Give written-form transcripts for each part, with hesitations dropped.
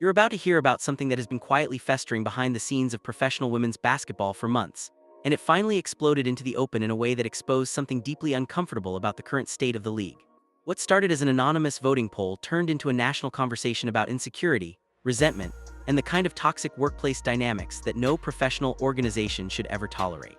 You're about to hear about something that has been quietly festering behind the scenes of professional women's basketball for months, and it finally exploded into the open in a way that exposed something deeply uncomfortable about the current state of the league. What started as an anonymous voting poll turned into a national conversation about insecurity, resentment, and the kind of toxic workplace dynamics that no professional organization should ever tolerate.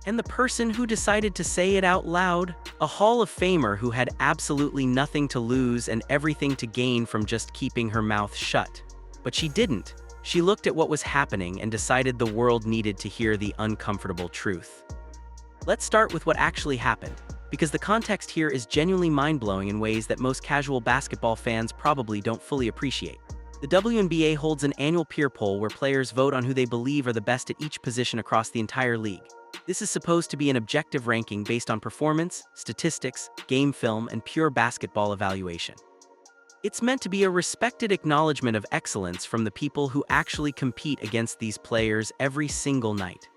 And the person who decided to say it out loud, a Hall of Famer who had absolutely nothing to lose and everything to gain from just keeping her mouth shut. But she didn't. She looked at what was happening and decided the world needed to hear the uncomfortable truth. Let's start with what actually happened, because the context here is genuinely mind-blowing in ways that most casual basketball fans probably don't fully appreciate. The WNBA holds an annual peer poll where players vote on who they believe are the best at each position across the entire league. This is supposed to be an objective ranking based on performance, statistics, game film, and pure basketball evaluation. It's meant to be a respected acknowledgement of excellence from the people who actually compete against these players every single night.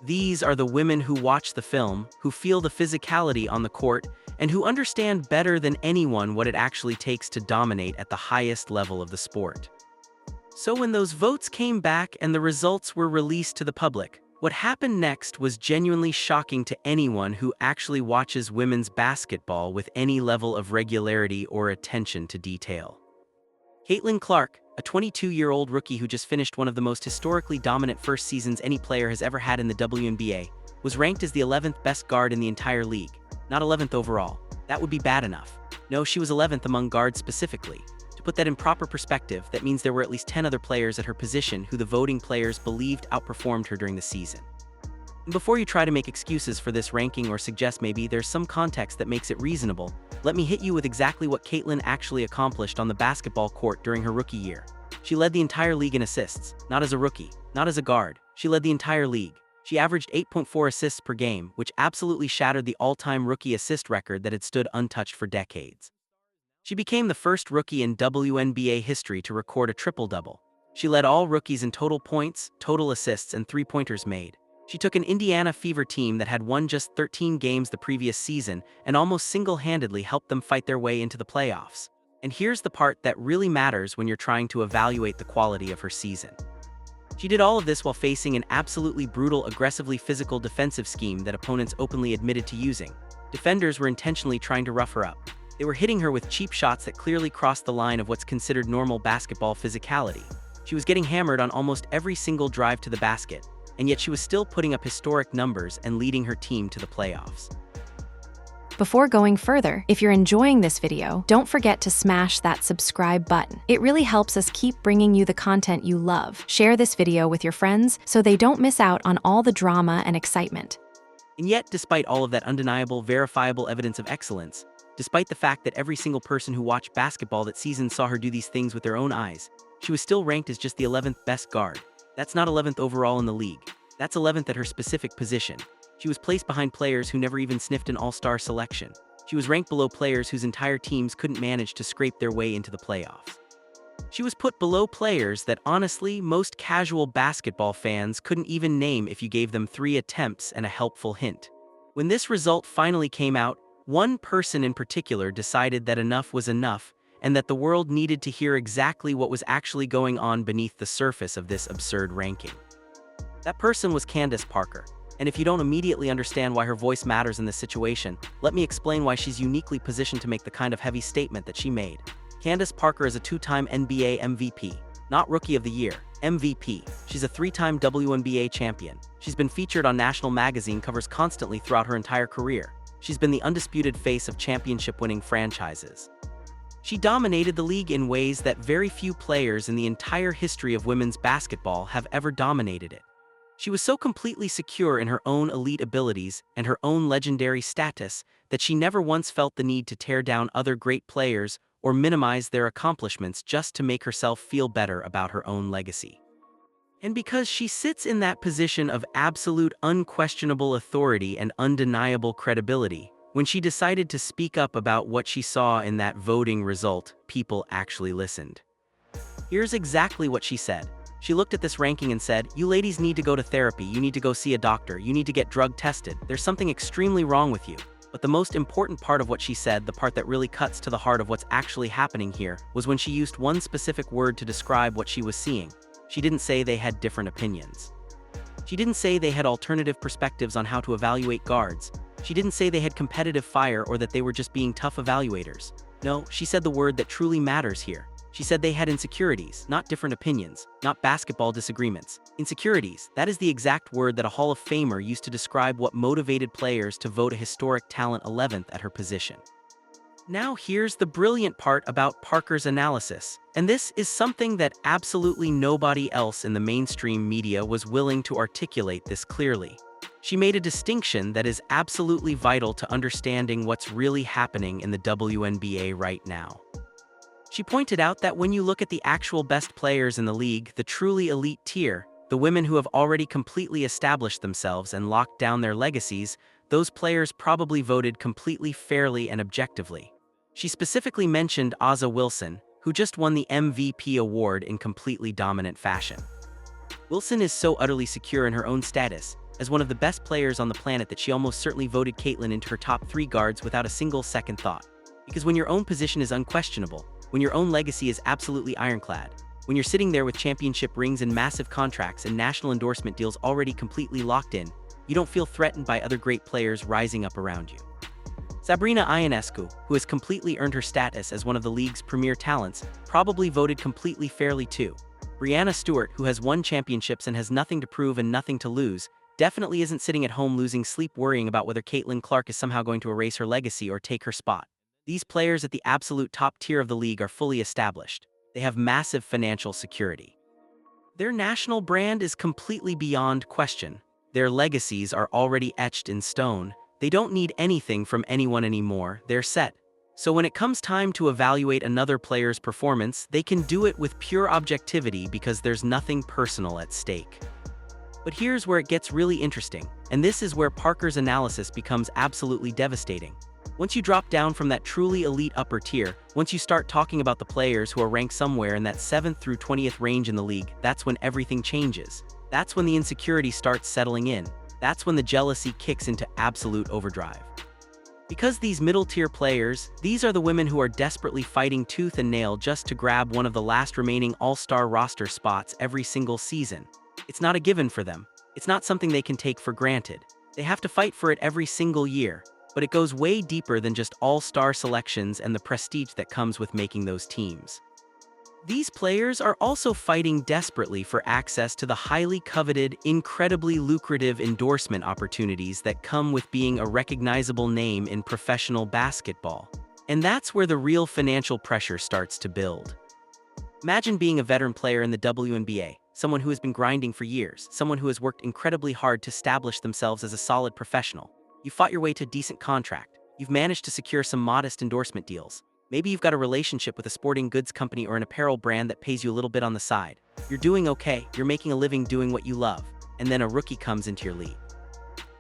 These are the women who watch the film, who feel the physicality on the court, and who understand better than anyone what it actually takes to dominate at the highest level of the sport. So when those votes came back and the results were released to the public, what happened next was genuinely shocking to anyone who actually watches women's basketball with any level of regularity or attention to detail. Caitlin Clark, a 22-year-old rookie who just finished one of the most historically dominant first seasons any player has ever had in the WNBA, was ranked as the 11th best guard in the entire league. Not 11th overall. That would be bad enough. No, she was 11th among guards specifically. To put that in proper perspective, that means there were at least 10 other players at her position who the voting players believed outperformed her during the season. And before you try to make excuses for this ranking or suggest maybe there's some context that makes it reasonable, let me hit you with exactly what Caitlin actually accomplished on the basketball court during her rookie year. She led the entire league in assists, not as a rookie, not as a guard. She led the entire league. She averaged 8.4 assists per game, which absolutely shattered the all-time rookie assist record that had stood untouched for decades. She became the first rookie in WNBA history to record a triple-double. She led all rookies in total points, total assists, and three-pointers made. She took an Indiana Fever team that had won just 13 games the previous season and almost single-handedly helped them fight their way into the playoffs. And here's the part that really matters when you're trying to evaluate the quality of her season. She did all of this while facing an absolutely brutal, aggressively physical defensive scheme that opponents openly admitted to using. Defenders were intentionally trying to rough her up. They were hitting her with cheap shots that clearly crossed the line of what's considered normal basketball physicality. She was getting hammered on almost every single drive to the basket, and yet she was still putting up historic numbers and leading her team to the playoffs. Before going further, if you're enjoying this video, don't forget to smash that subscribe button. It really helps us keep bringing you the content you love. Share this video with your friends so they don't miss out on all the drama and excitement. And yet, despite all of that undeniable, verifiable evidence of excellence, despite the fact that every single person who watched basketball that season saw her do these things with their own eyes, she was still ranked as just the 11th best guard. That's not 11th overall in the league. That's 11th at her specific position. She was placed behind players who never even sniffed an all-star selection. She was ranked below players whose entire teams couldn't manage to scrape their way into the playoffs. She was put below players that honestly, most casual basketball fans couldn't even name if you gave them 3 attempts and a helpful hint. When this result finally came out, one person in particular decided that enough was enough and that the world needed to hear exactly what was actually going on beneath the surface of this absurd ranking. That person was Candace Parker. And if you don't immediately understand why her voice matters in this situation, let me explain why she's uniquely positioned to make the kind of heavy statement that she made. Candace Parker is a 2-time NBA MVP, not Rookie of the Year, MVP. She's a 3-time WNBA champion. She's been featured on national magazine covers constantly throughout her entire career. She's been the undisputed face of championship-winning franchises. She dominated the league in ways that very few players in the entire history of women's basketball have ever dominated it. She was so completely secure in her own elite abilities and her own legendary status that she never once felt the need to tear down other great players or minimize their accomplishments just to make herself feel better about her own legacy. And because she sits in that position of absolute unquestionable authority and undeniable credibility, when she decided to speak up about what she saw in that voting result, people actually listened. Here's exactly what she said. She looked at this ranking and said, "You ladies need to go to therapy, you need to go see a doctor, you need to get drug tested, there's something extremely wrong with you. But the most important part of what she said, the part that really cuts to the heart of what's actually happening here, was when she used one specific word to describe what she was seeing. She didn't say they had different opinions. She didn't say they had alternative perspectives on how to evaluate guards. She didn't say they had competitive fire or that they were just being tough evaluators. No, she said the word that truly matters here. She said they had insecurities, not different opinions, not basketball disagreements. Insecurities, that is the exact word that a Hall of Famer used to describe what motivated players to vote a historic talent 11th at her position. Now here's the brilliant part about Parker's analysis, and this is something that absolutely nobody else in the mainstream media was willing to articulate this clearly. She made a distinction that is absolutely vital to understanding what's really happening in the WNBA right now. She pointed out that when you look at the actual best players in the league, the truly elite tier, the women who have already completely established themselves and locked down their legacies, those players probably voted completely fairly and objectively. She specifically mentioned A'ja Wilson, who just won the MVP award in completely dominant fashion. Wilson is so utterly secure in her own status, as one of the best players on the planet, that she almost certainly voted Caitlin into her top 3 guards without a single second thought. Because when your own position is unquestionable, when your own legacy is absolutely ironclad, when you're sitting there with championship rings and massive contracts and national endorsement deals already completely locked in, you don't feel threatened by other great players rising up around you. Sabrina Ionescu, who has completely earned her status as one of the league's premier talents, probably voted completely fairly too. Breanna Stewart, who has won championships and has nothing to prove and nothing to lose, definitely isn't sitting at home losing sleep worrying about whether Caitlin Clark is somehow going to erase her legacy or take her spot. These players at the absolute top tier of the league are fully established. They have massive financial security. Their national brand is completely beyond question. Their legacies are already etched in stone. They don't need anything from anyone anymore. They're set. So when it comes time to evaluate another player's performance, they can do it with pure objectivity because there's nothing personal at stake. But here's where it gets really interesting, and this is where Parker's analysis becomes absolutely devastating. Once you drop down from that truly elite upper tier, once you start talking about the players who are ranked somewhere in that 7th through 20th range in the league, that's when everything changes. That's when the insecurity starts settling in. That's when the jealousy kicks into absolute overdrive. Because these middle-tier players, these are the women who are desperately fighting tooth and nail just to grab one of the last remaining all-star roster spots every single season. It's not a given for them. It's not something they can take for granted. They have to fight for it every single year. But it goes way deeper than just all-star selections and the prestige that comes with making those teams. These players are also fighting desperately for access to the highly coveted, incredibly lucrative endorsement opportunities that come with being a recognizable name in professional basketball. And that's where the real financial pressure starts to build. Imagine being a veteran player in the WNBA, someone who has been grinding for years, someone who has worked incredibly hard to establish themselves as a solid professional. You fought your way to a decent contract. You've managed to secure some modest endorsement deals. Maybe you've got a relationship with a sporting goods company or an apparel brand that pays you a little bit on the side. You're doing okay, you're making a living doing what you love, and then a rookie comes into your league.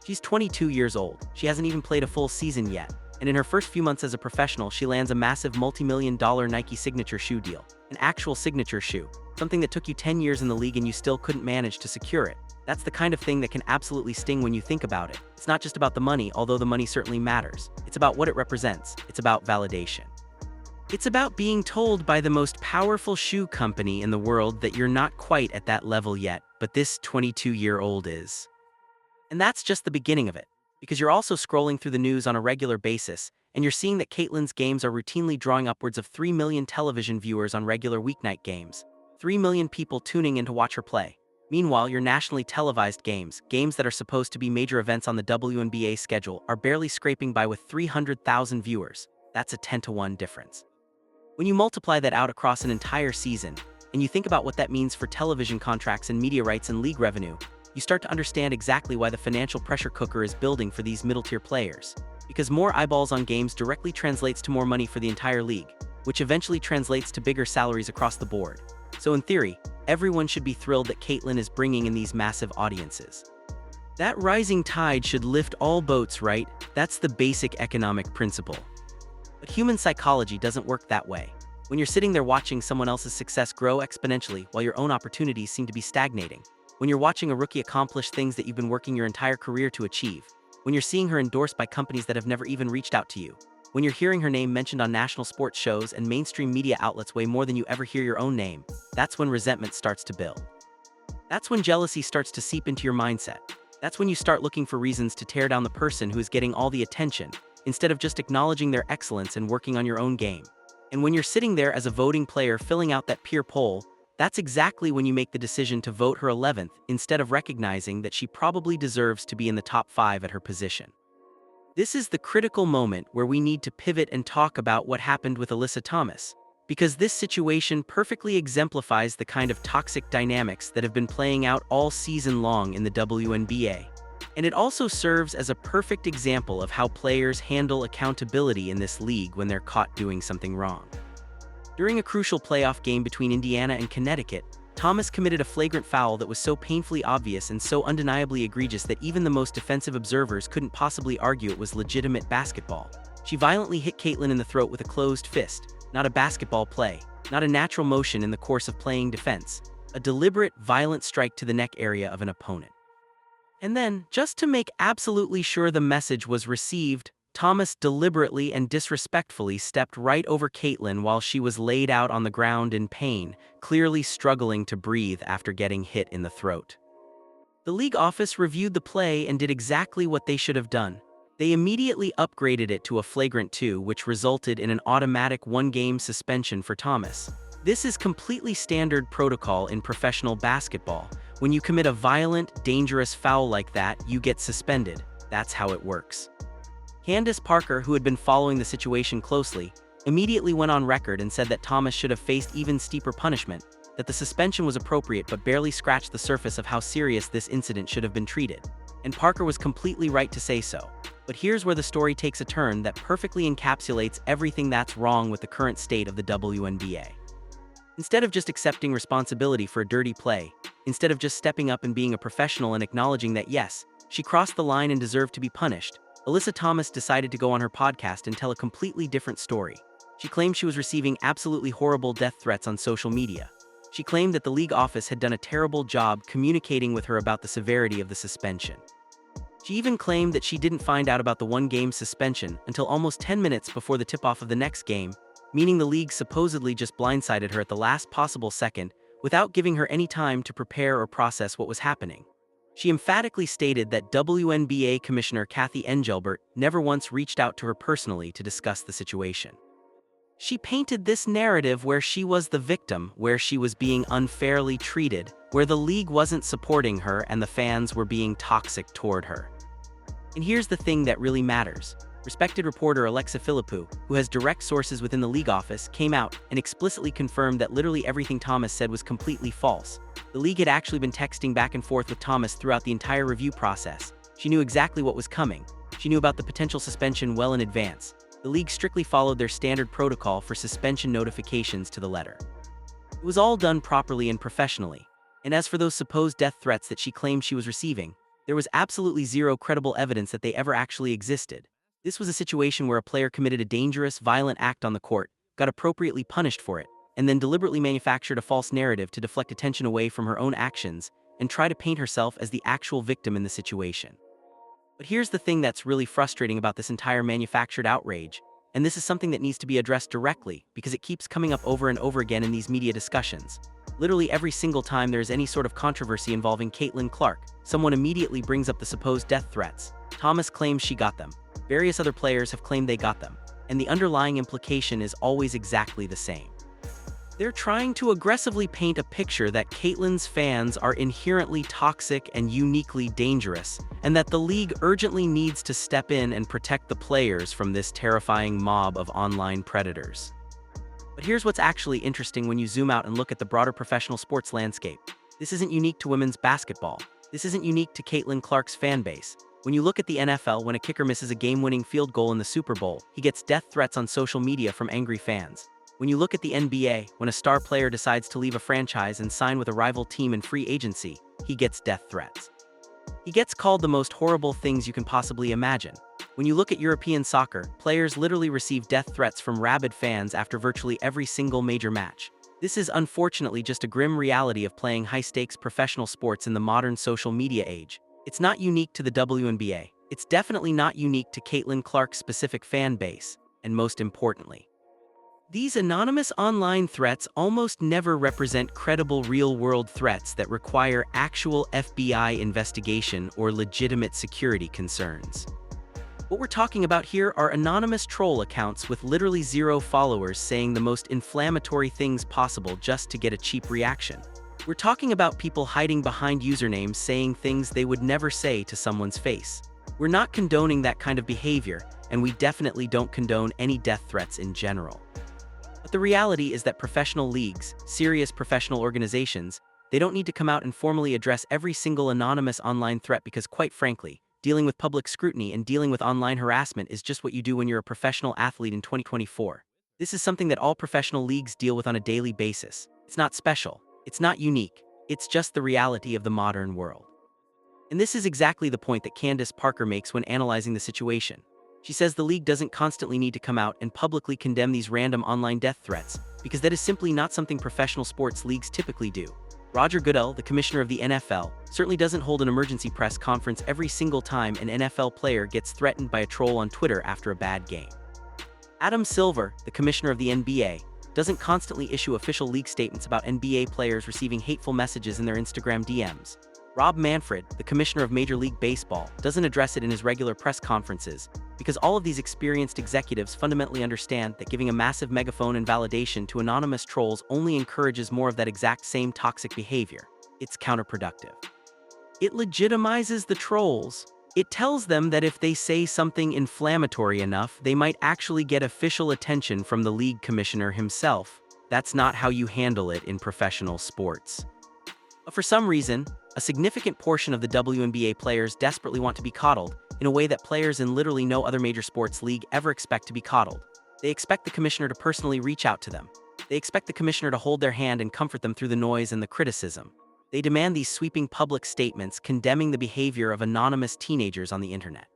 She's 22 years old. She hasn't even played a full season yet, and in her first few months as a professional, she lands a massive multi-million-dollar Nike signature shoe deal. An actual signature shoe, something that took you 10 years in the league and you still couldn't manage to secure it. That's the kind of thing that can absolutely sting when you think about it. It's not just about the money, although the money certainly matters. It's about what it represents. It's about validation. It's about being told by the most powerful shoe company in the world that you're not quite at that level yet, but this 22-year-old is. And that's just the beginning of it, because you're also scrolling through the news on a regular basis, and you're seeing that Caitlin's games are routinely drawing upwards of 3 million television viewers on regular weeknight games. 3 million people tuning in to watch her play. Meanwhile, your nationally televised games that are supposed to be major events on the WNBA schedule, are barely scraping by with 300,000 viewers. That's a 10-to-1 difference. When you multiply that out across an entire season, and you think about what that means for television contracts and media rights and league revenue, you start to understand exactly why the financial pressure cooker is building for these middle-tier players. Because more eyeballs on games directly translates to more money for the entire league, which eventually translates to bigger salaries across the board. So in theory, everyone should be thrilled that Caitlin is bringing in these massive audiences. That rising tide should lift all boats, right? That's the basic economic principle. But human psychology doesn't work that way. When you're sitting there watching someone else's success grow exponentially while your own opportunities seem to be stagnating, when you're watching a rookie accomplish things that you've been working your entire career to achieve, when you're seeing her endorsed by companies that have never even reached out to you, when you're hearing her name mentioned on national sports shows and mainstream media outlets way more than you ever hear your own name, that's when resentment starts to build. That's when jealousy starts to seep into your mindset. That's when you start looking for reasons to tear down the person who is getting all the attention, instead of just acknowledging their excellence and working on your own game. And when you're sitting there as a voting player filling out that peer poll, that's exactly when you make the decision to vote her 11th instead of recognizing that she probably deserves to be in the top 5 at her position. This is the critical moment where we need to pivot and talk about what happened with Alyssa Thomas, because this situation perfectly exemplifies the kind of toxic dynamics that have been playing out all season long in the WNBA. And it also serves as a perfect example of how players handle accountability in this league when they're caught doing something wrong. During a crucial playoff game between Indiana and Connecticut, Thomas committed a flagrant foul that was so painfully obvious and so undeniably egregious that even the most defensive observers couldn't possibly argue it was legitimate basketball. She violently hit Caitlin in the throat with a closed fist, not a basketball play, not a natural motion in the course of playing defense, a deliberate, violent strike to the neck area of an opponent. And then, just to make absolutely sure the message was received, Thomas deliberately and disrespectfully stepped right over Caitlin while she was laid out on the ground in pain, clearly struggling to breathe after getting hit in the throat. The league office reviewed the play and did exactly what they should have done. They immediately upgraded it to a flagrant 2, which resulted in an automatic 1-game suspension for Thomas. This is completely standard protocol in professional basketball. When you commit a violent, dangerous foul like that, you get suspended. That's how it works. Candace Parker, who had been following the situation closely, immediately went on record and said that Thomas should have faced even steeper punishment, that the suspension was appropriate but barely scratched the surface of how serious this incident should have been treated. And Parker was completely right to say so. But here's where the story takes a turn that perfectly encapsulates everything that's wrong with the current state of the WNBA. Instead of just accepting responsibility for a dirty play, instead of just stepping up and being a professional and acknowledging that yes, she crossed the line and deserved to be punished, Alyssa Thomas decided to go on her podcast and tell a completely different story. She claimed she was receiving absolutely horrible death threats on social media. She claimed that the league office had done a terrible job communicating with her about the severity of the suspension. She even claimed that she didn't find out about the 1-game suspension until almost 10 minutes before the tip-off of the next game, meaning the league supposedly just blindsided her at the last possible second without giving her any time to prepare or process what was happening. She emphatically stated that WNBA Commissioner Kathy Engelbert never once reached out to her personally to discuss the situation. She painted this narrative where she was the victim, where she was being unfairly treated, where the league wasn't supporting her and the fans were being toxic toward her. And here's the thing that really matters. Respected reporter Alexa Philippou, who has direct sources within the league office, came out and explicitly confirmed that literally everything Thomas said was completely false. The league had actually been texting back and forth with Thomas throughout the entire review process. She knew exactly what was coming. She knew about the potential suspension well in advance. The league strictly followed their standard protocol for suspension notifications to the letter. It was all done properly and professionally. And as for those supposed death threats that she claimed she was receiving, there was absolutely zero credible evidence that they ever actually existed. This was a situation where a player committed a dangerous, violent act on the court, got appropriately punished for it, and then deliberately manufactured a false narrative to deflect attention away from her own actions and try to paint herself as the actual victim in the situation. But here's the thing that's really frustrating about this entire manufactured outrage, and this is something that needs to be addressed directly because it keeps coming up over and over again in these media discussions. Literally every single time there's any sort of controversy involving Caitlin Clark, someone immediately brings up the supposed death threats. Thomas claims she got them. Various other players have claimed they got them, and the underlying implication is always exactly the same. They're trying to aggressively paint a picture that Caitlin's fans are inherently toxic and uniquely dangerous, and that the league urgently needs to step in and protect the players from this terrifying mob of online predators. But here's what's actually interesting when you zoom out and look at the broader professional sports landscape. This isn't unique to women's basketball. This isn't unique to Caitlin Clark's fan base. When you look at the NFL, when a kicker misses a game-winning field goal in the Super Bowl, he gets death threats on social media from angry fans. When you look at the NBA, when a star player decides to leave a franchise and sign with a rival team in free agency, he gets death threats. He gets called the most horrible things you can possibly imagine. When you look at European soccer, players literally receive death threats from rabid fans after virtually every single major match. This is unfortunately just a grim reality of playing high-stakes professional sports in the modern social media age. It's not unique to the WNBA, It's definitely not unique to Caitlin Clark's specific fan base, and most importantly, these anonymous online threats almost never represent credible real-world threats that require actual FBI investigation or legitimate security concerns. What we're talking about here are anonymous troll accounts with literally zero followers saying the most inflammatory things possible just to get a cheap reaction. We're talking about people hiding behind usernames saying things they would never say to someone's face. We're not condoning that kind of behavior, and we definitely don't condone any death threats in general. But the reality is that professional leagues, serious professional organizations, they don't need to come out and formally address every single anonymous online threat because, quite frankly, dealing with public scrutiny and dealing with online harassment is just what you do when you're a professional athlete in 2024. This is something that all professional leagues deal with on a daily basis. It's not special. It's not unique. It's just the reality of the modern world. And this is exactly the point that Candace Parker makes when analyzing the situation. She says the league doesn't constantly need to come out and publicly condemn these random online death threats, because that is simply not something professional sports leagues typically do. Roger Goodell, the commissioner of the NFL, certainly doesn't hold an emergency press conference every single time an NFL player gets threatened by a troll on Twitter after a bad game. Adam Silver, the commissioner of the NBA, doesn't constantly issue official league statements about NBA players receiving hateful messages in their Instagram DMs. Rob Manfred, the commissioner of Major League Baseball, doesn't address it in his regular press conferences, because all of these experienced executives fundamentally understand that giving a massive megaphone and validation to anonymous trolls only encourages more of that exact same toxic behavior. It's counterproductive. It legitimizes the trolls. It tells them that if they say something inflammatory enough, they might actually get official attention from the league commissioner himself. That's not how you handle it in professional sports. But for some reason, a significant portion of the WNBA players desperately want to be coddled in a way that players in literally no other major sports league ever expect to be coddled. They expect the commissioner to personally reach out to them. They expect the commissioner to hold their hand and comfort them through the noise and the criticism. They demand these sweeping public statements condemning the behavior of anonymous teenagers on the internet.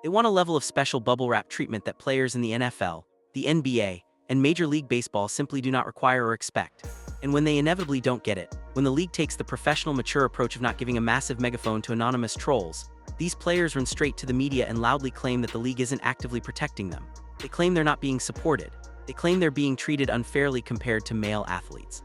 They want a level of special bubble wrap treatment that players in the NFL, the NBA, and Major League Baseball simply do not require or expect. And when they inevitably don't get it, when the league takes the professional, mature approach of not giving a massive megaphone to anonymous trolls, these players run straight to the media and loudly claim that the league isn't actively protecting them. They claim they're not being supported. They claim they're being treated unfairly compared to male athletes.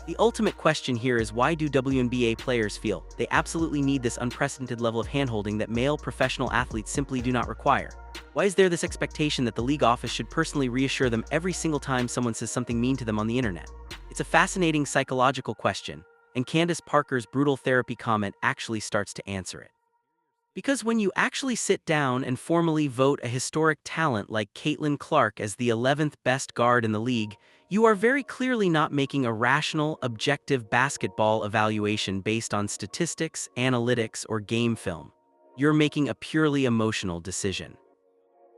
The ultimate question here is, why do WNBA players feel they absolutely need this unprecedented level of handholding that male professional athletes simply do not require? Why is there this expectation that the league office should personally reassure them every single time someone says something mean to them on the internet? It's a fascinating psychological question, and Candace Parker's brutal therapy comment actually starts to answer it. Because when you actually sit down and formally vote a historic talent like Caitlin Clark as the 11th best guard in the league, you are very clearly not making a rational, objective basketball evaluation based on statistics, analytics, or game film. You're making a purely emotional decision.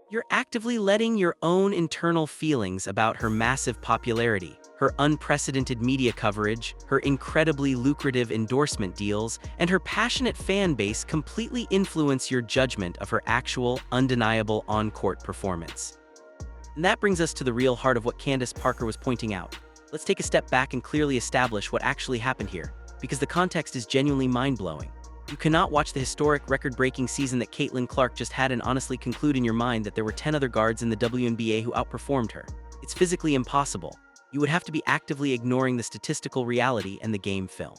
You're actively letting your own internal feelings about her massive popularity, her unprecedented media coverage, her incredibly lucrative endorsement deals, and her passionate fan base completely influence your judgment of her actual, undeniable on-court performance. And that brings us to the real heart of what Candace Parker was pointing out. Let's take a step back and clearly establish what actually happened here, because the context is genuinely mind-blowing. You cannot watch the historic, record-breaking season that Caitlin Clark just had and honestly conclude in your mind that there were 10 other guards in the WNBA who outperformed her. It's physically impossible. You would have to be actively ignoring the statistical reality and the game film.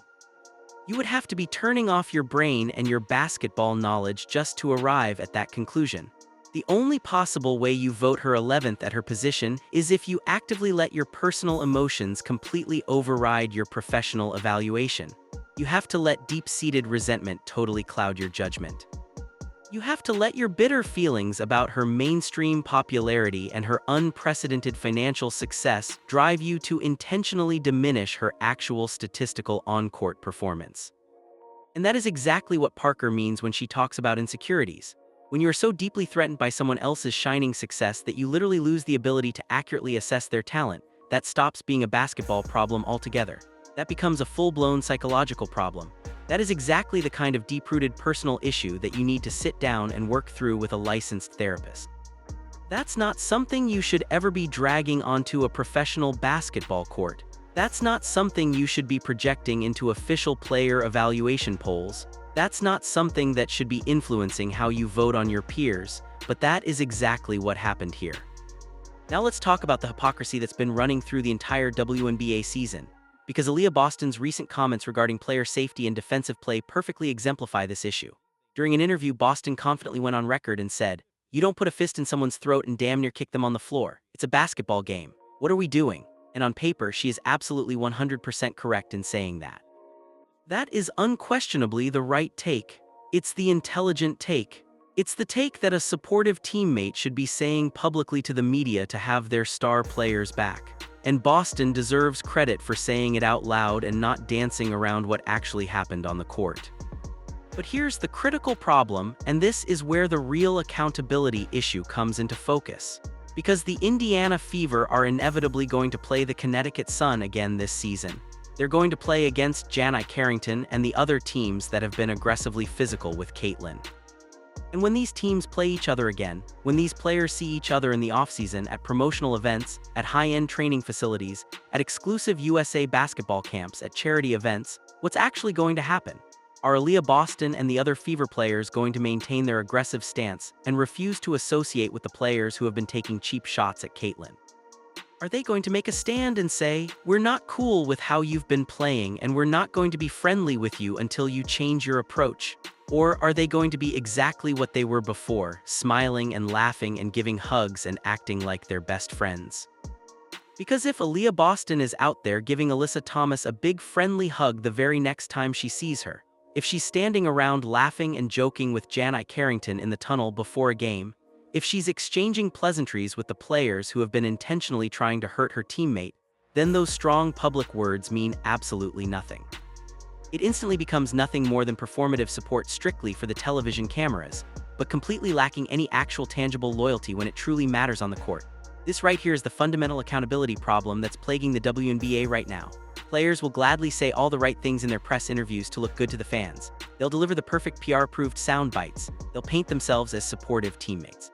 You would have to be turning off your brain and your basketball knowledge just to arrive at that conclusion. The only possible way you vote her 11th at her position is if you actively let your personal emotions completely override your professional evaluation. You have to let deep-seated resentment totally cloud your judgment. You have to let your bitter feelings about her mainstream popularity and her unprecedented financial success drive you to intentionally diminish her actual statistical on-court performance. And that is exactly what Parker means when she talks about insecurities. When you are so deeply threatened by someone else's shining success that you literally lose the ability to accurately assess their talent, that stops being a basketball problem altogether. That becomes a full-blown psychological problem. That is exactly the kind of deep-rooted personal issue that you need to sit down and work through with a licensed therapist. That's not something you should ever be dragging onto a professional basketball court. That's not something you should be projecting into official player evaluation polls. That's not something that should be influencing how you vote on your peers, but that is exactly what happened here. Now let's talk about the hypocrisy that's been running through the entire WNBA season, because Aaliyah Boston's recent comments regarding player safety and defensive play perfectly exemplify this issue. During an interview, Boston confidently went on record and said, "You don't put a fist in someone's throat and damn near kick them on the floor. It's a basketball game. What are we doing?" And on paper, she is absolutely 100% correct in saying that. That is unquestionably the right take. It's the intelligent take. It's the take that a supportive teammate should be saying publicly to the media to have their star players back. And Boston deserves credit for saying it out loud and not dancing around what actually happened on the court. But here's the critical problem, and this is where the real accountability issue comes into focus. Because the Indiana Fever are inevitably going to play the Connecticut Sun again this season. They're going to play against Janai Carrington and the other teams that have been aggressively physical with Caitlin. And when these teams play each other again, when these players see each other in the offseason at promotional events, at high-end training facilities, at exclusive USA basketball camps, at charity events, what's actually going to happen? Are Aaliyah Boston and the other Fever players going to maintain their aggressive stance and refuse to associate with the players who have been taking cheap shots at Caitlin? Are they going to make a stand and say, "We're not cool with how you've been playing and we're not going to be friendly with you until you change your approach"? Or are they going to be exactly what they were before, smiling and laughing and giving hugs and acting like they're best friends? Because if Aaliyah Boston is out there giving Alyssa Thomas a big friendly hug the very next time she sees her, if she's standing around laughing and joking with Janai Carrington in the tunnel before a game, if she's exchanging pleasantries with the players who have been intentionally trying to hurt her teammate, then those strong public words mean absolutely nothing. It instantly becomes nothing more than performative support strictly for the television cameras, but completely lacking any actual tangible loyalty when it truly matters on the court. This right here is the fundamental accountability problem that's plaguing the WNBA right now. Players will gladly say all the right things in their press interviews to look good to the fans. They'll deliver the perfect PR-approved sound bites. They'll paint themselves as supportive teammates.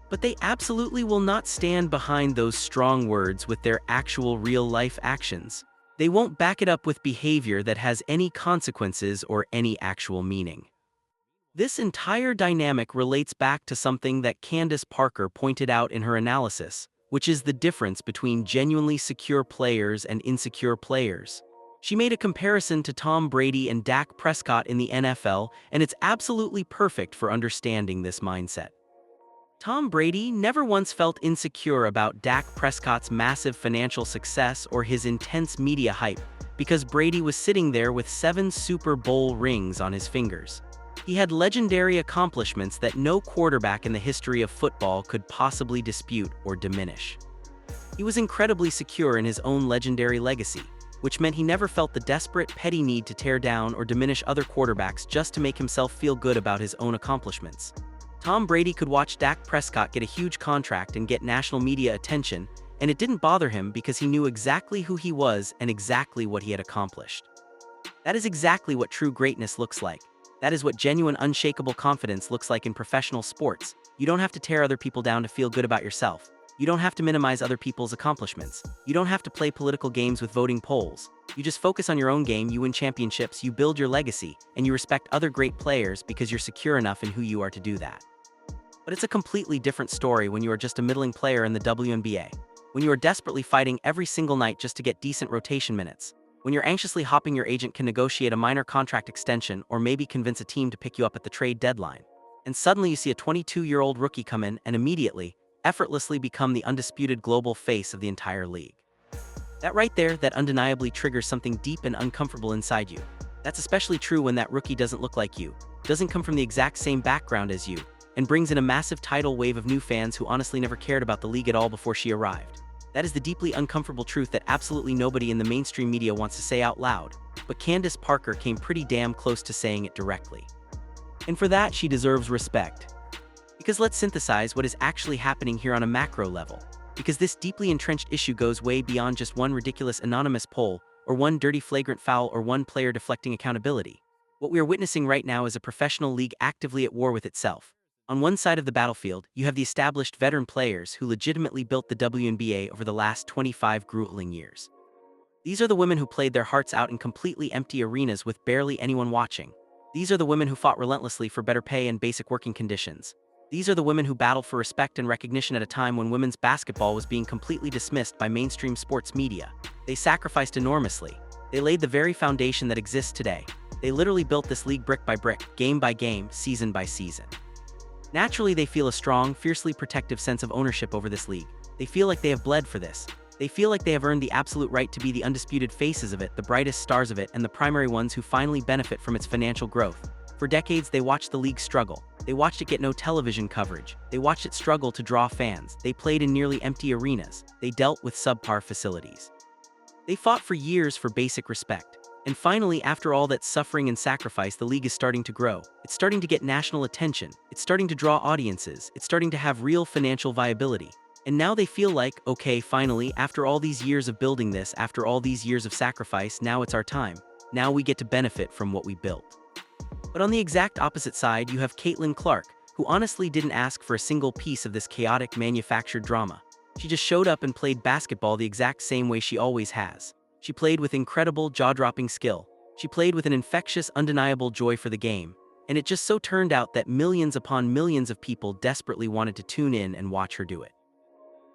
But they absolutely will not stand behind those strong words with their actual real-life actions. They won't back it up with behavior that has any consequences or any actual meaning. This entire dynamic relates back to something that Candace Parker pointed out in her analysis, which is the difference between genuinely secure players and insecure players. She made a comparison to Tom Brady and Dak Prescott in the NFL, and it's absolutely perfect for understanding this mindset. Tom Brady never once felt insecure about Dak Prescott's massive financial success or his intense media hype, because Brady was sitting there with 7 Super Bowl rings on his fingers. He had legendary accomplishments that no quarterback in the history of football could possibly dispute or diminish. He was incredibly secure in his own legendary legacy, which meant he never felt the desperate, petty need to tear down or diminish other quarterbacks just to make himself feel good about his own accomplishments. Tom Brady could watch Dak Prescott get a huge contract and get national media attention, and it didn't bother him because he knew exactly who he was and exactly what he had accomplished. That is exactly what true greatness looks like. That is what genuine, unshakable confidence looks like in professional sports. You don't have to tear other people down to feel good about yourself. You don't have to minimize other people's accomplishments. You don't have to play political games with voting polls. You just focus on your own game, you win championships, you build your legacy, and you respect other great players because you're secure enough in who you are to do that. But it's a completely different story when you are just a middling player in the WNBA. When you are desperately fighting every single night just to get decent rotation minutes. When you're anxiously hoping your agent can negotiate a minor contract extension or maybe convince a team to pick you up at the trade deadline. And suddenly you see a 22-year-old rookie come in and immediately, effortlessly become the undisputed global face of the entire league. That right there, that undeniably triggers something deep and uncomfortable inside you. That's especially true when that rookie doesn't look like you, doesn't come from the exact same background as you, and brings in a massive tidal wave of new fans who honestly never cared about the league at all before she arrived. That is the deeply uncomfortable truth that absolutely nobody in the mainstream media wants to say out loud, but Candace Parker came pretty damn close to saying it directly. And for that, she deserves respect. Because let's synthesize what is actually happening here on a macro level. Because this deeply entrenched issue goes way beyond just one ridiculous anonymous poll, or one dirty flagrant foul, or one player deflecting accountability. What we are witnessing right now is a professional league actively at war with itself. On one side of the battlefield, you have the established veteran players who legitimately built the WNBA over the last 25 grueling years. These are the women who played their hearts out in completely empty arenas with barely anyone watching. These are the women who fought relentlessly for better pay and basic working conditions. These are the women who battled for respect and recognition at a time when women's basketball was being completely dismissed by mainstream sports media. They sacrificed enormously. They laid the very foundation that exists today. They literally built this league brick by brick, game by game, season by season. Naturally, they feel a strong, fiercely protective sense of ownership over this league. They feel like they have bled for this. They feel like they have earned the absolute right to be the undisputed faces of it, the brightest stars of it, and the primary ones who finally benefit from its financial growth. For decades, they watched the league struggle. They watched it get no television coverage. They watched it struggle to draw fans. They played in nearly empty arenas. They dealt with subpar facilities. They fought for years for basic respect. And finally, after all that suffering and sacrifice, the league is starting to grow. It's starting to get national attention. It's starting to draw audiences. It's starting to have real financial viability. And now they feel like, okay, finally, after all these years of building this, after all these years of sacrifice, now it's our time. Now we get to benefit from what we built. But on the exact opposite side, you have Caitlin Clark, who honestly didn't ask for a single piece of this chaotic, manufactured drama. She just showed up and played basketball the exact same way she always has. She played with incredible, jaw-dropping skill. She played with an infectious, undeniable joy for the game. And it just so turned out that millions upon millions of people desperately wanted to tune in and watch her do it.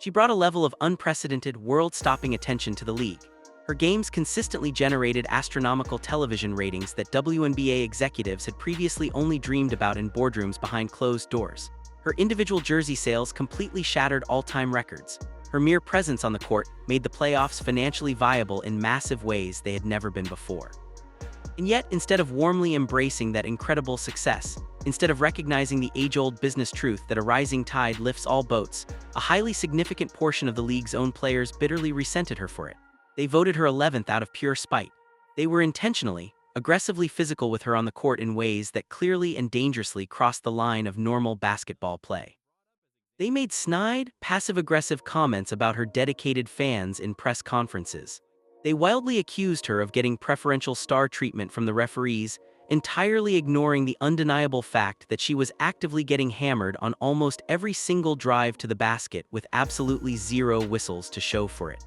She brought a level of unprecedented, world-stopping attention to the league. Her games consistently generated astronomical television ratings that WNBA executives had previously only dreamed about in boardrooms behind closed doors. Her individual jersey sales completely shattered all-time records. Her mere presence on the court made the playoffs financially viable in massive ways they had never been before. And yet, instead of warmly embracing that incredible success, instead of recognizing the age-old business truth that a rising tide lifts all boats, a highly significant portion of the league's own players bitterly resented her for it. They voted her 11th out of pure spite. They were intentionally, aggressively physical with her on the court in ways that clearly and dangerously crossed the line of normal basketball play. They made snide, passive-aggressive comments about her dedicated fans in press conferences. They wildly accused her of getting preferential star treatment from the referees, entirely ignoring the undeniable fact that she was actively getting hammered on almost every single drive to the basket with absolutely zero whistles to show for it.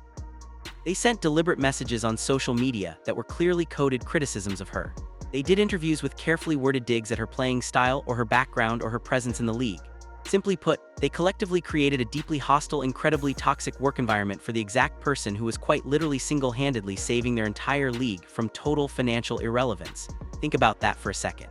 They sent deliberate messages on social media that were clearly coded criticisms of her. They did interviews with carefully worded digs at her playing style or her background or her presence in the league. Simply put, they collectively created a deeply hostile, incredibly toxic work environment for the exact person who was quite literally single-handedly saving their entire league from total financial irrelevance. Think about that for a second.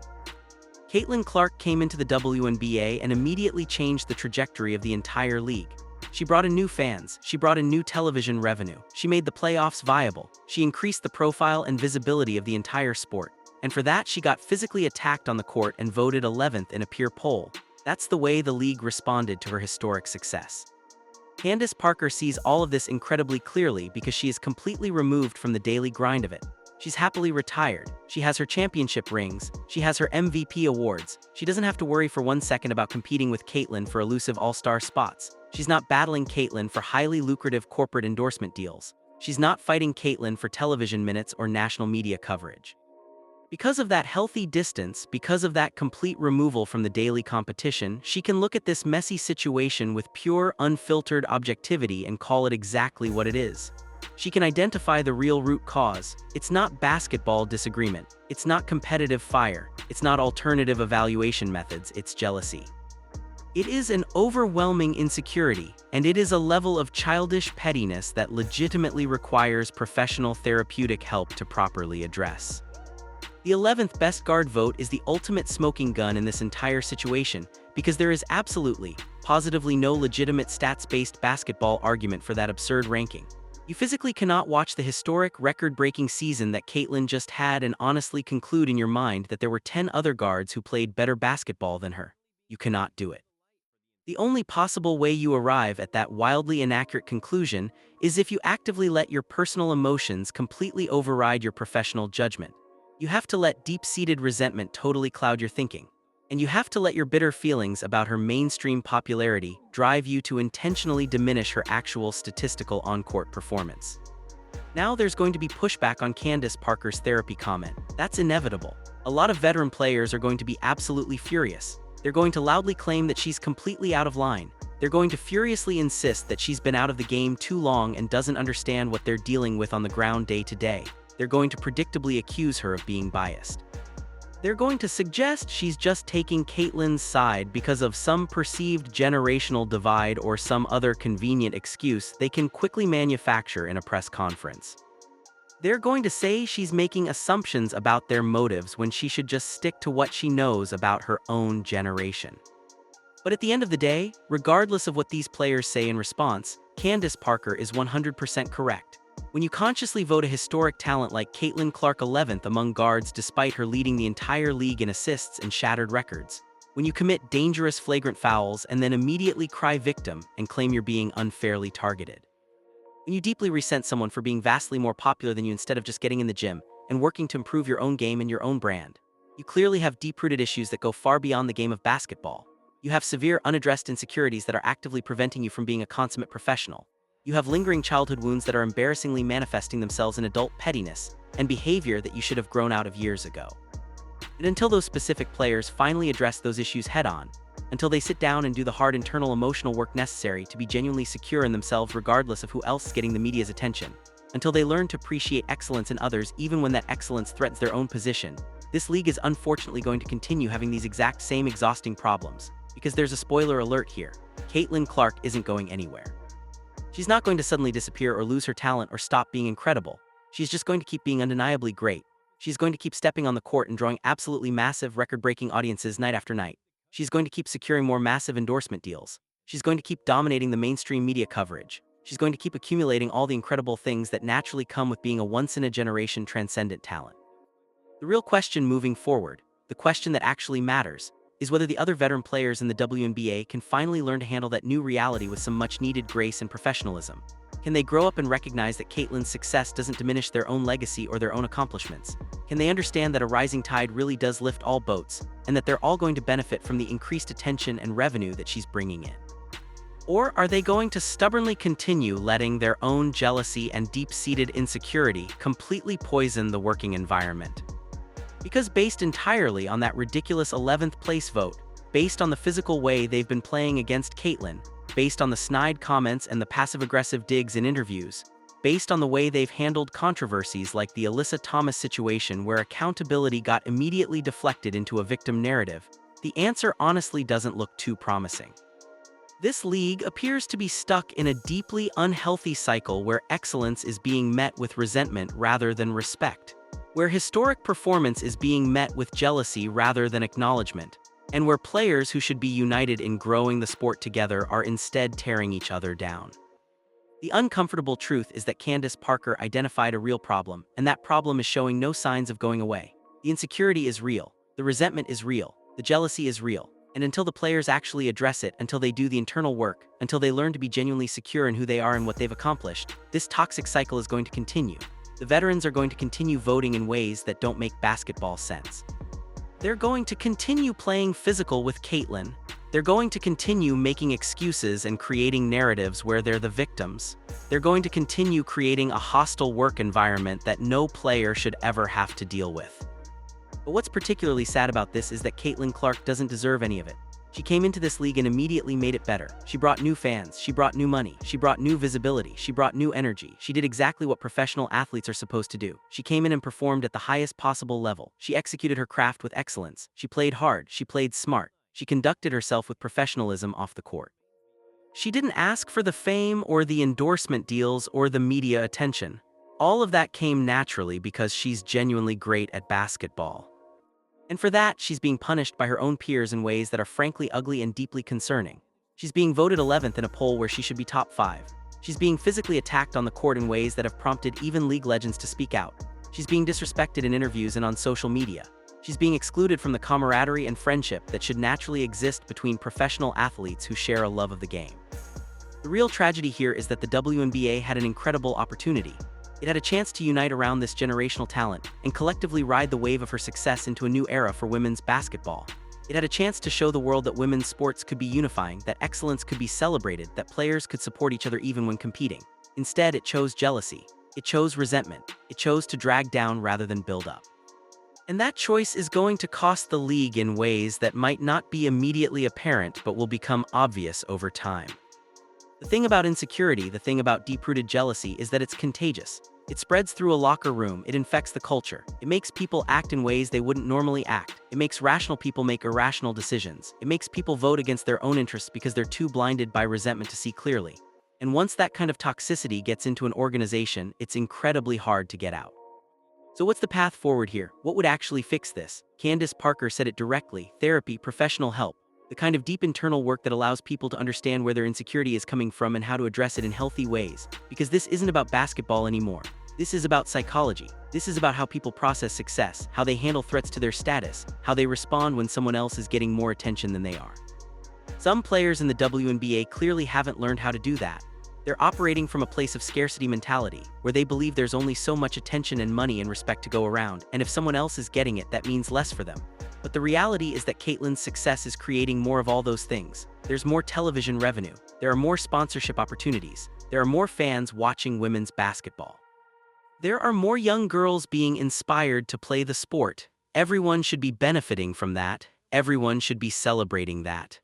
Caitlin Clark came into the WNBA and immediately changed the trajectory of the entire league. She brought in new fans, she brought in new television revenue, she made the playoffs viable, she increased the profile and visibility of the entire sport. And for that, she got physically attacked on the court and voted 11th in a peer poll. That's the way the league responded to her historic success. Candace Parker sees all of this incredibly clearly because she is completely removed from the daily grind of it. She's happily retired, she has her championship rings, she has her MVP awards, she doesn't have to worry for 1 second about competing with Caitlin for elusive all-star spots. She's not battling Caitlin for highly lucrative corporate endorsement deals. She's not fighting Caitlin for television minutes or national media coverage. Because of that healthy distance, because of that complete removal from the daily competition, she can look at this messy situation with pure, unfiltered objectivity and call it exactly what it is. She can identify the real root cause. It's not basketball disagreement. It's not competitive fire. It's not alternative evaluation methods. It's jealousy. It is an overwhelming insecurity, and it is a level of childish pettiness that legitimately requires professional therapeutic help to properly address. The 11th best guard vote is the ultimate smoking gun in this entire situation because there is absolutely, positively no legitimate stats-based basketball argument for that absurd ranking. You physically cannot watch the historic, record-breaking season that Caitlin just had and honestly conclude in your mind that there were 10 other guards who played better basketball than her. You cannot do it. The only possible way you arrive at that wildly inaccurate conclusion is if you actively let your personal emotions completely override your professional judgment. You have to let deep-seated resentment totally cloud your thinking. And you have to let your bitter feelings about her mainstream popularity drive you to intentionally diminish her actual statistical on-court performance. Now there's going to be pushback on Candace Parker's therapy comment. That's inevitable. A lot of veteran players are going to be absolutely furious. They're going to loudly claim that she's completely out of line. They're going to furiously insist that she's been out of the game too long and doesn't understand what they're dealing with on the ground day to day. They're going to predictably accuse her of being biased. They're going to suggest she's just taking Caitlyn's side because of some perceived generational divide or some other convenient excuse they can quickly manufacture in a press conference. They're going to say she's making assumptions about their motives when she should just stick to what she knows about her own generation. But at the end of the day, regardless of what these players say in response, Candace Parker is 100% correct. When you consciously vote a historic talent like Caitlin Clark 11th among guards despite her leading the entire league in assists and shattered records, when you commit dangerous flagrant fouls and then immediately cry victim and claim you're being unfairly targeted, when you deeply resent someone for being vastly more popular than you instead of just getting in the gym and working to improve your own game and your own brand, you clearly have deep-rooted issues that go far beyond the game of basketball. You have severe unaddressed insecurities that are actively preventing you from being a consummate professional. You have lingering childhood wounds that are embarrassingly manifesting themselves in adult pettiness and behavior that you should have grown out of years ago. And until those specific players finally address those issues head-on, until they sit down and do the hard internal emotional work necessary to be genuinely secure in themselves regardless of who else is getting the media's attention, until they learn to appreciate excellence in others even when that excellence threatens their own position, this league is unfortunately going to continue having these exact same exhausting problems. Because there's a spoiler alert here, Caitlin Clark isn't going anywhere. She's not going to suddenly disappear or lose her talent or stop being incredible. She's just going to keep being undeniably great. She's going to keep stepping on the court and drawing absolutely massive, record-breaking audiences night after night. She's going to keep securing more massive endorsement deals. She's going to keep dominating the mainstream media coverage. She's going to keep accumulating all the incredible things that naturally come with being a once-in-a-generation transcendent talent. The real question moving forward, the question that actually matters, is whether the other veteran players in the WNBA can finally learn to handle that new reality with some much-needed grace and professionalism. Can they grow up and recognize that Caitlyn's success doesn't diminish their own legacy or their own accomplishments? Can they understand that a rising tide really does lift all boats, and that they're all going to benefit from the increased attention and revenue that she's bringing in? Or are they going to stubbornly continue letting their own jealousy and deep-seated insecurity completely poison the working environment? Because based entirely on that ridiculous 11th place vote, based on the physical way they've been playing against Caitlyn, based on the snide comments and the passive-aggressive digs in interviews, based on the way they've handled controversies like the Alyssa Thomas situation where accountability got immediately deflected into a victim narrative, the answer honestly doesn't look too promising. This league appears to be stuck in a deeply unhealthy cycle where excellence is being met with resentment rather than respect, where historic performance is being met with jealousy rather than acknowledgement, and where players who should be united in growing the sport together are instead tearing each other down. The uncomfortable truth is that Candace Parker identified a real problem, and that problem is showing no signs of going away. The insecurity is real, the resentment is real, the jealousy is real, and until the players actually address it, until they do the internal work, until they learn to be genuinely secure in who they are and what they've accomplished, this toxic cycle is going to continue. The veterans are going to continue voting in ways that don't make basketball sense. They're going to continue playing physical with Caitlyn. They're going to continue making excuses and creating narratives where they're the victims. They're going to continue creating a hostile work environment that no player should ever have to deal with. But what's particularly sad about this is that Caitlin Clark doesn't deserve any of it. She came into this league and immediately made it better. She brought new fans, she brought new money, she brought new visibility, she brought new energy. She did exactly what professional athletes are supposed to do. She came in and performed at the highest possible level. She executed her craft with excellence. She played hard, she played smart. She conducted herself with professionalism off the court. She didn't ask for the fame or the endorsement deals or the media attention. All of that came naturally because she's genuinely great at basketball. And for that, she's being punished by her own peers in ways that are frankly ugly and deeply concerning. She's being voted 11th in a poll where she should be top 5. She's being physically attacked on the court in ways that have prompted even league legends to speak out. She's being disrespected in interviews and on social media. She's being excluded from the camaraderie and friendship that should naturally exist between professional athletes who share a love of the game. The real tragedy here is that the WNBA had an incredible opportunity. It had a chance to unite around this generational talent and collectively ride the wave of her success into a new era for women's basketball. It had a chance to show the world that women's sports could be unifying, that excellence could be celebrated, that players could support each other even when competing. Instead, it chose jealousy. It chose resentment. It chose to drag down rather than build up. And that choice is going to cost the league in ways that might not be immediately apparent but will become obvious over time. The thing about insecurity, the thing about deep-rooted jealousy is that it's contagious. It spreads through a locker room, it infects the culture. It makes people act in ways they wouldn't normally act. It makes rational people make irrational decisions. It makes people vote against their own interests because they're too blinded by resentment to see clearly. And once that kind of toxicity gets into an organization, it's incredibly hard to get out. So what's the path forward here? What would actually fix this? Candace Parker said it directly: therapy, professional help. The kind of deep internal work that allows people to understand where their insecurity is coming from and how to address it in healthy ways. Because this isn't about basketball anymore. This is about psychology. This is about how people process success, how they handle threats to their status, how they respond when someone else is getting more attention than they are. Some players in the WNBA clearly haven't learned how to do that. They're operating from a place of scarcity mentality, where they believe there's only so much attention and money and respect to go around, and if someone else is getting it, that means less for them. But the reality is that Caitlyn's success is creating more of all those things. There's more television revenue, there are more sponsorship opportunities, there are more fans watching women's basketball. There are more young girls being inspired to play the sport. Everyone should be benefiting from that, everyone should be celebrating that.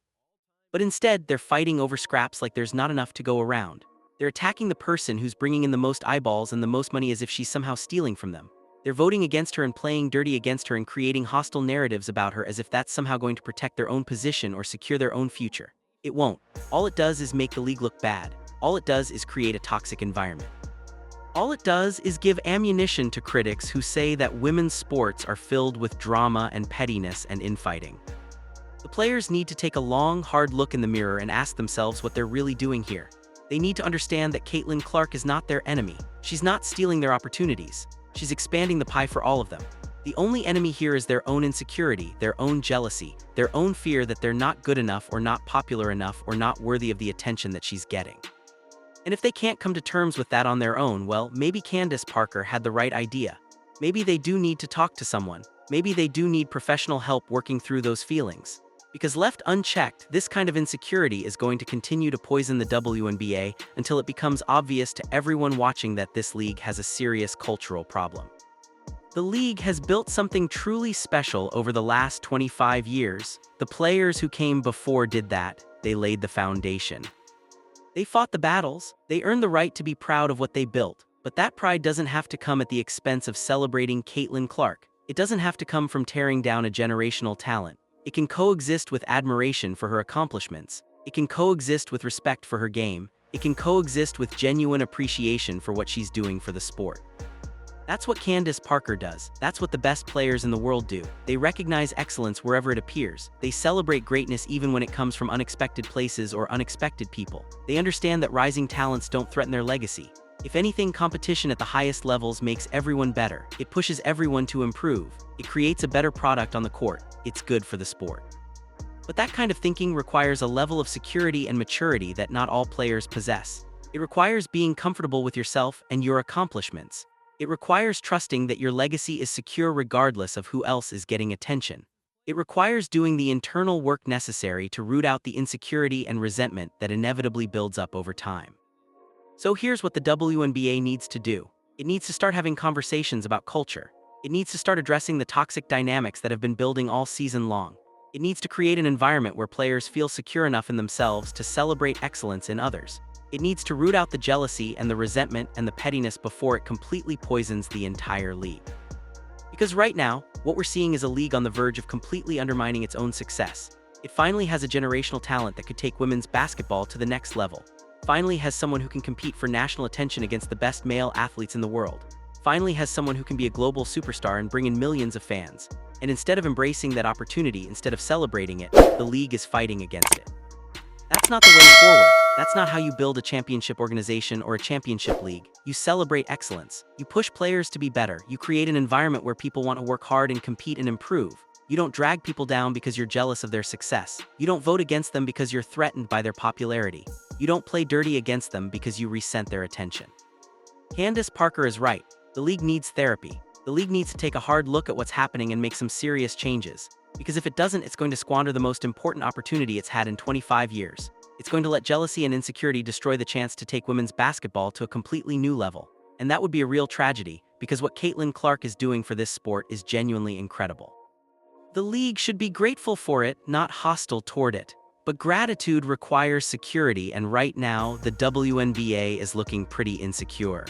But instead, they're fighting over scraps like there's not enough to go around. They're attacking the person who's bringing in the most eyeballs and the most money as if she's somehow stealing from them. They're voting against her and playing dirty against her and creating hostile narratives about her as if that's somehow going to protect their own position or secure their own future. It won't. All it does is make the league look bad. All it does is create a toxic environment. All it does is give ammunition to critics who say that women's sports are filled with drama and pettiness and infighting. The players need to take a long, hard look in the mirror and ask themselves what they're really doing here. They need to understand that Caitlin Clark is not their enemy. She's not stealing their opportunities. She's expanding the pie for all of them. The only enemy here is their own insecurity, their own jealousy, their own fear that they're not good enough or not popular enough or not worthy of the attention that she's getting. And if they can't come to terms with that on their own, well, maybe Candace Parker had the right idea. Maybe they do need to talk to someone. Maybe they do need professional help working through those feelings. Because left unchecked, this kind of insecurity is going to continue to poison the WNBA until it becomes obvious to everyone watching that this league has a serious cultural problem. The league has built something truly special over the last 25 years. The players who came before did that. They laid the foundation. They fought the battles. They earned the right to be proud of what they built. But that pride doesn't have to come at the expense of celebrating Caitlin Clark. It doesn't have to come from tearing down a generational talent. It can coexist with admiration for her accomplishments. It can coexist with respect for her game. It can coexist with genuine appreciation for what she's doing for the sport. That's what Candace Parker does. That's what the best players in the world do. They recognize excellence wherever it appears. They celebrate greatness even when it comes from unexpected places or unexpected people. They understand that rising talents don't threaten their legacy. If anything, competition at the highest levels makes everyone better. It pushes everyone to improve. It creates a better product on the court. It's good for the sport. But that kind of thinking requires a level of security and maturity that not all players possess. It requires being comfortable with yourself and your accomplishments. It requires trusting that your legacy is secure regardless of who else is getting attention. It requires doing the internal work necessary to root out the insecurity and resentment that inevitably builds up over time. So here's what the WNBA needs to do. It needs to start having conversations about culture. It needs to start addressing the toxic dynamics that have been building all season long. It needs to create an environment where players feel secure enough in themselves to celebrate excellence in others. It needs to root out the jealousy and the resentment and the pettiness before it completely poisons the entire league. Because right now, what we're seeing is a league on the verge of completely undermining its own success. It finally has a generational talent that could take women's basketball to the next level. Finally has someone who can compete for national attention against the best male athletes in the world. Finally has someone who can be a global superstar and bring in millions of fans. And instead of embracing that opportunity, instead of celebrating it, the league is fighting against it. That's not the way forward. That's not how you build a championship organization or a championship league. You celebrate excellence. You push players to be better. You create an environment where people want to work hard and compete and improve. You don't drag people down because you're jealous of their success. You don't vote against them because you're threatened by their popularity. You don't play dirty against them because you resent their attention. Candace Parker is right. The league needs therapy. The league needs to take a hard look at what's happening and make some serious changes. Because if it doesn't, it's going to squander the most important opportunity it's had in 25 years. It's going to let jealousy and insecurity destroy the chance to take women's basketball to a completely new level. And that would be a real tragedy, because what Caitlin Clark is doing for this sport is genuinely incredible. The league should be grateful for it, not hostile toward it. But gratitude requires security, and right now, the WNBA is looking pretty insecure.